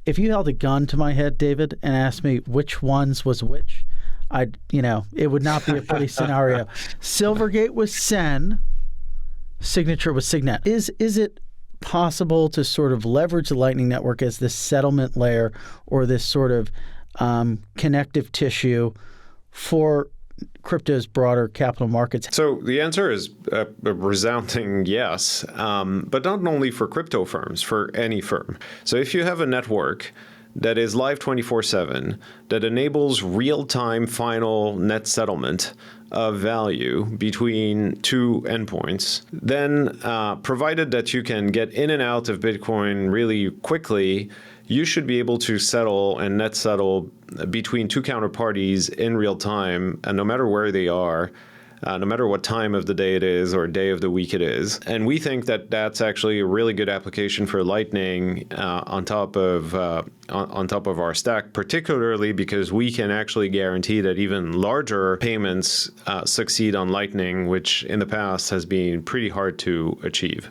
if you held a gun to my head, David, and asked me which ones was which, it would not be a pretty scenario. Silvergate was SEN, Signature was SIGNET. Is it possible to sort of leverage the Lightning Network as this settlement layer or this sort of connective tissue for crypto's broader capital markets? So the answer is a resounding yes, but not only for crypto firms, for any firm. So if you have a network that is live 24/7, that enables real-time final net settlement of value between two endpoints, then provided that you can get in and out of Bitcoin really quickly, you should be able to settle and net settle between two counterparties in real time, and no matter where they are, no matter what time of the day it is or day of the week it is. And we think that that's actually a really good application for Lightning on top of our stack, particularly because we can actually guarantee that even larger payments succeed on Lightning, which in the past has been pretty hard to achieve.